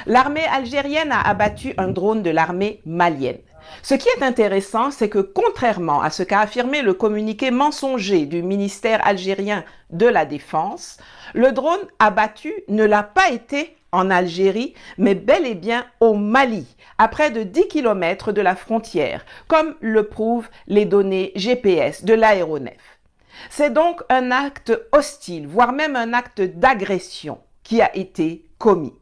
L'armée algérienne a abattu un drone de l'armée malienne. Ce qui est intéressant, c'est que contrairement à ce qu'a affirmé le communiqué mensonger du ministère algérien de la Défense, le drone abattu ne l'a pas été en Algérie, mais bel et bien au Mali, à près de 10 km de la frontière, comme le prouvent les données GPS de l'aéronef. C'est donc un acte hostile, voire même un acte d'agression qui a été commis.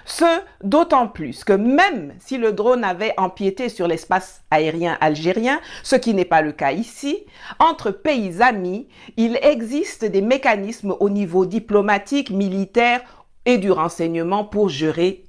Ce d'autant plus que même si le drone avait empiété sur l'espace aérien algérien, ce qui n'est pas le cas ici, entre pays amis, il existe des mécanismes au niveau diplomatique, militaire et du renseignement pour gérer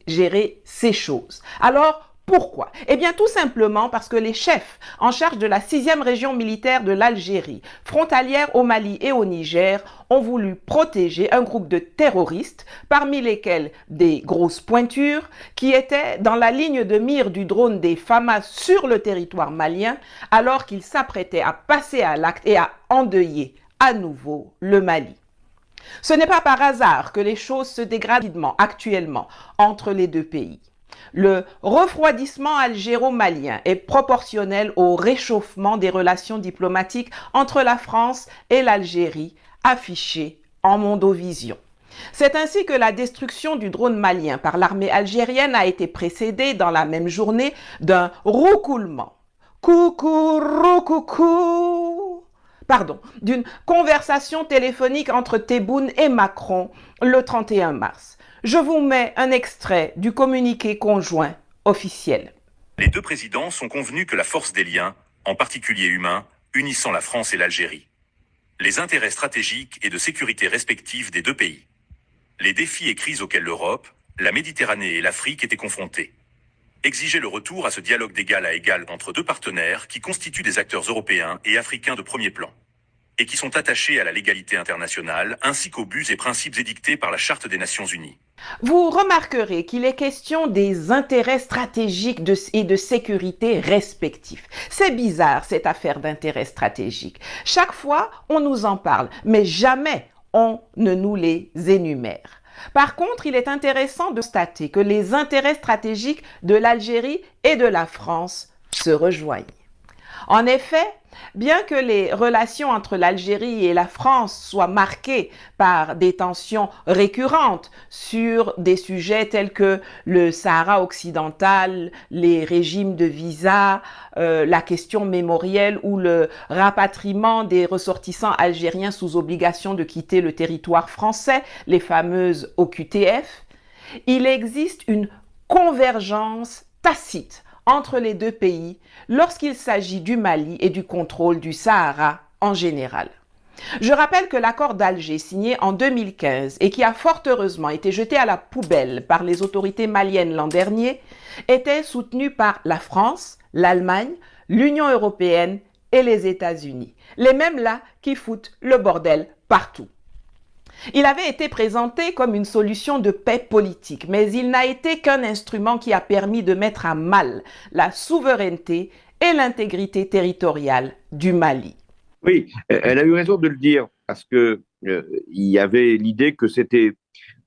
ces choses. Alors, pourquoi? Eh bien, tout simplement parce que les chefs en charge de la 6e région militaire de l'Algérie, frontalière au Mali et au Niger, ont voulu protéger un groupe de terroristes, parmi lesquels des grosses pointures, qui étaient dans la ligne de mire du drone des FAMA sur le territoire malien, alors qu'ils s'apprêtaient à passer à l'acte et à endeuiller à nouveau le Mali. Ce n'est pas par hasard que les choses se dégradent rapidement actuellement entre les deux pays. Le refroidissement algéro-malien est proportionnel au réchauffement des relations diplomatiques entre la France et l'Algérie, affiché en Mondovision. C'est ainsi que la destruction du drone malien par l'armée algérienne a été précédée dans la même journée d'un roucoulement. Coucou, roucoucou. Pardon, d'une conversation téléphonique entre Tebboune et Macron le 31 mars. Je vous mets un extrait du communiqué conjoint officiel. Les deux présidents sont convenus que la force des liens, en particulier humains, unissant la France et l'Algérie. Les intérêts stratégiques et de sécurité respectifs des deux pays. Les défis et crises auxquels l'Europe, la Méditerranée et l'Afrique étaient confrontés. Exiger le retour à ce dialogue d'égal à égal entre deux partenaires qui constituent des acteurs européens et africains de premier plan, et qui sont attachés à la légalité internationale ainsi qu'aux buts et principes édictés par la Charte des Nations Unies. Vous remarquerez qu'il est question des intérêts stratégiques et de sécurité respectifs. C'est bizarre cette affaire d'intérêts stratégiques. Chaque fois, on nous en parle, mais jamais on ne nous les énumère. Par contre, il est intéressant de constater que les intérêts stratégiques de l'Algérie et de la France se rejoignent. En effet, bien que les relations entre l'Algérie et la France soient marquées par des tensions récurrentes sur des sujets tels que le Sahara occidental, les régimes de visa, la question mémorielle ou le rapatriement des ressortissants algériens sous obligation de quitter le territoire français, les fameuses OQTF, il existe une convergence tacite entre les deux pays lorsqu'il s'agit du Mali et du contrôle du Sahara en général. Je rappelle que l'accord d'Alger signé en 2015 et qui a fort heureusement été jeté à la poubelle par les autorités maliennes l'an dernier était soutenu par la France, l'Allemagne, l'Union européenne et les États-Unis. Les mêmes là qui foutent le bordel partout. Il avait été présenté comme une solution de paix politique, mais il n'a été qu'un instrument qui a permis de mettre à mal la souveraineté et l'intégrité territoriale du Mali. Oui, elle a eu raison de le dire, parce que il y avait l'idée que c'était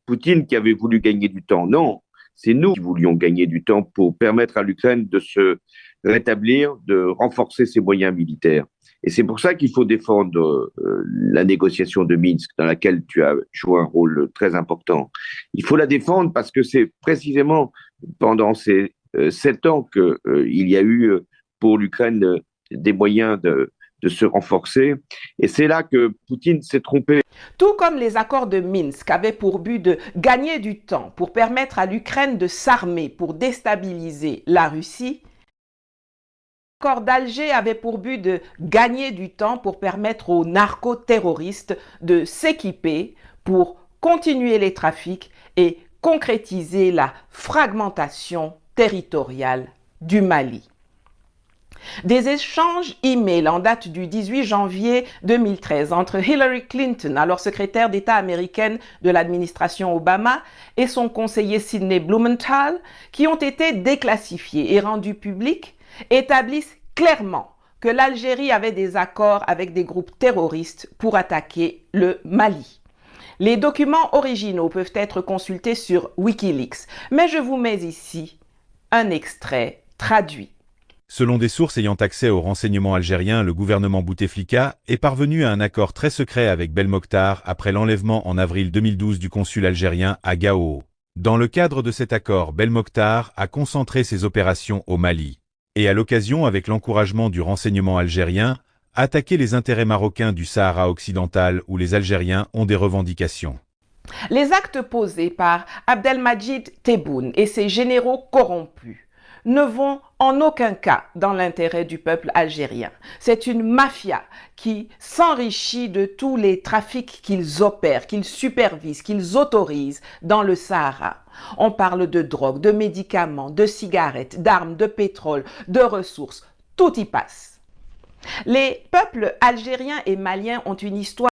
Poutine qui avait voulu gagner du temps. Non, c'est nous qui voulions gagner du temps pour permettre à l'Ukraine de se rétablir, de renforcer ses moyens militaires. Et c'est pour ça qu'il faut défendre la négociation de Minsk, dans laquelle tu as joué un rôle très important. Il faut la défendre parce que c'est précisément pendant ces 7 ans qu'il y a eu pour l'Ukraine des moyens de se renforcer. Et c'est là que Poutine s'est trompé. Tout comme les accords de Minsk avaient pour but de gagner du temps pour permettre à l'Ukraine de s'armer pour déstabiliser la Russie, l'accord d'Alger avait pour but de gagner du temps pour permettre aux narcoterroristes de s'équiper pour continuer les trafics et concrétiser la fragmentation territoriale du Mali. Des échanges e-mail en date du 18 janvier 2013 entre Hillary Clinton, alors secrétaire d'État américaine de l'administration Obama, et son conseiller Sidney Blumenthal, qui ont été déclassifiés et rendus publics, établissent clairement que l'Algérie avait des accords avec des groupes terroristes pour attaquer le Mali. Les documents originaux peuvent être consultés sur Wikileaks, mais je vous mets ici un extrait traduit. Selon des sources ayant accès aux renseignements algériens, le gouvernement Bouteflika est parvenu à un accord très secret avec Belmokhtar après l'enlèvement en avril 2012 du consul algérien à Gao. Dans le cadre de cet accord, Belmokhtar a concentré ses opérations au Mali et à l'occasion, avec l'encouragement du renseignement algérien, attaqué les intérêts marocains du Sahara occidental où les Algériens ont des revendications. Les actes posés par Abdelmadjid Tebboune et ses généraux corrompus ne vont en aucun cas dans l'intérêt du peuple algérien. C'est une mafia qui s'enrichit de tous les trafics qu'ils opèrent, qu'ils supervisent, qu'ils autorisent dans le Sahara. On parle de drogue, de médicaments, de cigarettes, d'armes, de pétrole, de ressources. Tout y passe. Les peuples algériens et maliens ont une histoire